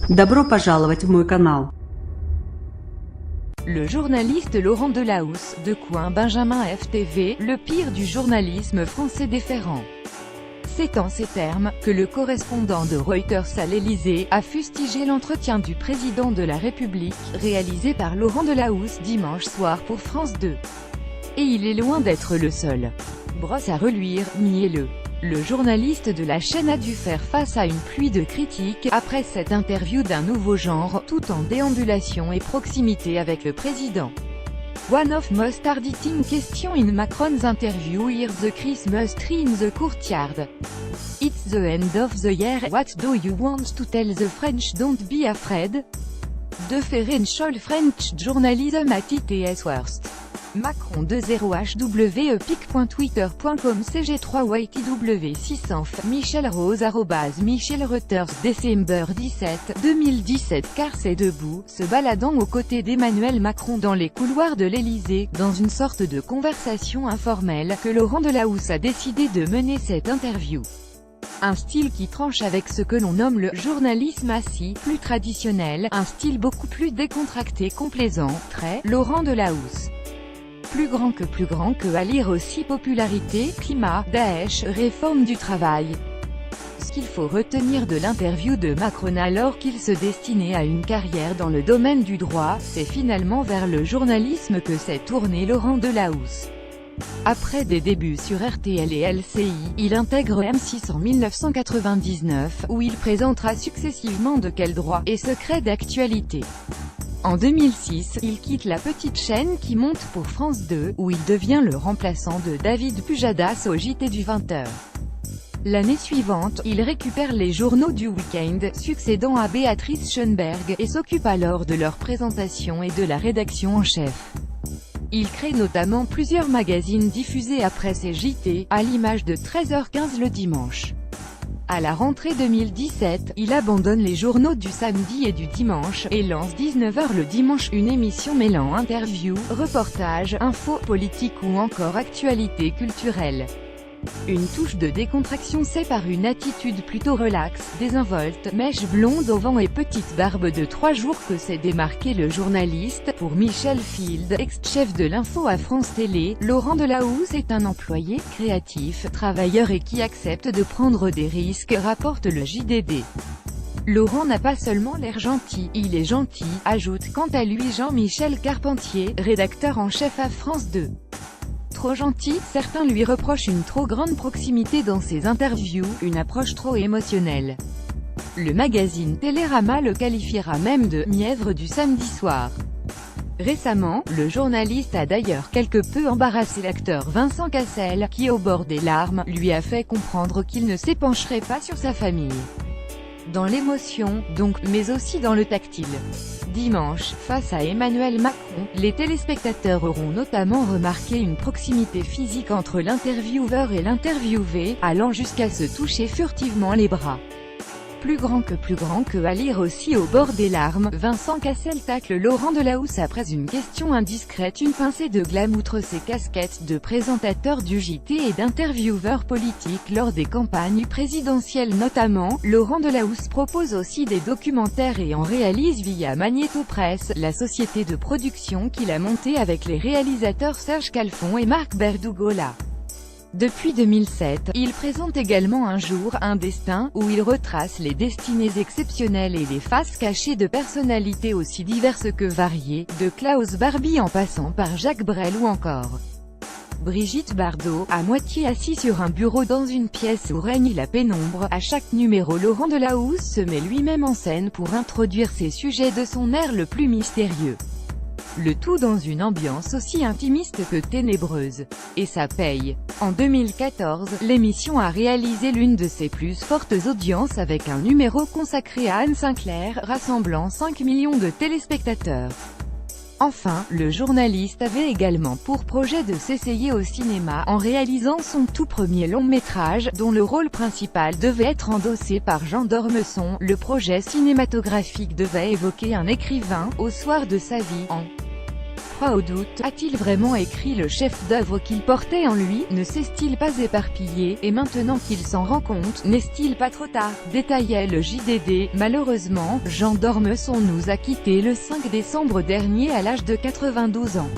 Добро пожаловать в мой канал. Le journaliste Laurent Delahousse, de Coin Benjamin FTV, le pire du journalisme français déférent. C'est en ces termes que le correspondant de Reuters à l'Élysée a fustigé l'entretien du président de la République, réalisé par Laurent Delahousse dimanche soir pour France 2. Et il est loin d'être le seul. Brosse à reluire, niez-le. Le journaliste de la chaîne a dû faire face à une pluie de critiques après cette interview d'un nouveau genre, tout en déambulation et proximité avec le président. One of most hard-hitting question in Macron's interview. Here's the Christmas tree in the courtyard. It's the end of the year. What do you want to tell the French? Don't be afraid. Deferential French journalism at its worst. Macron 20hwepic.twitter.com cg3ytw600 Michel Rose Michel Reuters December 17, 2017 car c'est debout, se baladant aux côtés d'Emmanuel Macron dans les couloirs de l'Élysée, dans une sorte de conversation informelle, que Laurent Delahousse a décidé de mener cette interview. Un style qui tranche avec ce que l'on nomme le journalisme assis, plus traditionnel, un style beaucoup plus décontracté, complaisant, très Laurent Delahousse. Plus grand que à lire aussi popularité, climat, Daesh, réforme du travail. Ce qu'il faut retenir de l'interview de Macron alors qu'il se destinait à une carrière dans le domaine du droit, c'est finalement vers le journalisme que s'est tourné Laurent Delahousse. Après des débuts sur RTL et LCI, il intègre M6 en 1999, où il présentera successivement De quel droit et Secret d'actualité. En 2006, il quitte la petite chaîne qui monte pour France 2, où il devient le remplaçant de David Pujadas au JT du 20h. L'année suivante, il récupère les journaux du week-end, succédant à Béatrice Schoenberg, et s'occupe alors de leur présentation et de la rédaction en chef. Il crée notamment plusieurs magazines diffusés après ses JT, à l'image de 13h15 le dimanche. À la rentrée 2017, il abandonne les journaux du samedi et du dimanche, et lance 19h le dimanche, une émission mêlant interviews, reportages, infos, politique ou encore actualité culturelle. Une touche de décontraction, c'est par une attitude plutôt relaxe, désinvolte, mèche blonde au vent et petite barbe de 3 jours que s'est démarqué le journaliste. Pour Michel Field, ex-chef de l'info à France Télé, Laurent Delahousse est un employé, créatif, travailleur et qui accepte de prendre des risques, rapporte le JDD. Laurent n'a pas seulement l'air gentil, il est gentil, ajoute quant à lui Jean-Michel Carpentier, rédacteur en chef à France 2. Trop gentil, certains lui reprochent une trop grande proximité dans ses interviews, une approche trop émotionnelle. Le magazine Télérama le qualifiera même de « mièvre du samedi soir ». Récemment, le journaliste a d'ailleurs quelque peu embarrassé l'acteur Vincent Cassel, qui au bord des larmes, lui a fait comprendre qu'il ne s'épancherait pas sur sa famille. Dans l'émotion, donc, mais aussi dans le tactile. Dimanche, face à Emmanuel Macron, les téléspectateurs auront notamment remarqué une proximité physique entre l'intervieweur et l'interviewé, allant jusqu'à se toucher furtivement les bras. Plus grand que à lire aussi au bord des larmes, Vincent Cassel tacle Laurent Delahousse après une question indiscrète, une pincée de glam outre ses casquettes de présentateur du JT et d'intervieweur politique lors des campagnes présidentielles notamment. Laurent Delahousse propose aussi des documentaires et en réalise via Magnéto Presse, la société de production qu'il a montée avec les réalisateurs Serge Calfon et Marc Berdugola. Depuis 2007, il présente également Un jour, un destin, où il retrace les destinées exceptionnelles et les faces cachées de personnalités aussi diverses que variées, de Klaus Barbie en passant par Jacques Brel ou encore Brigitte Bardot, à moitié assis sur un bureau dans une pièce où règne la pénombre. À chaque numéro, Laurent Delahousse se met lui-même en scène pour introduire ses sujets de son air le plus mystérieux. Le tout dans une ambiance aussi intimiste que ténébreuse. Et ça paye. En 2014, l'émission a réalisé l'une de ses plus fortes audiences avec un numéro consacré à Anne Sinclair, rassemblant 5 millions de téléspectateurs. Enfin, le journaliste avait également pour projet de s'essayer au cinéma, en réalisant son tout premier long-métrage, dont le rôle principal devait être endossé par Jean d'Ormesson. Le projet cinématographique devait évoquer un écrivain, au soir de sa vie, en proie au doute. A-t-il vraiment écrit le chef-d'œuvre qu'il portait en lui? Ne s'est-il pas éparpillé? Et maintenant qu'il s'en rend compte, n'est-il pas trop tard? Détaillait le JDD. Malheureusement, Jean d'Ormesson nous a quittés le 5 décembre dernier à l'âge de 92 ans.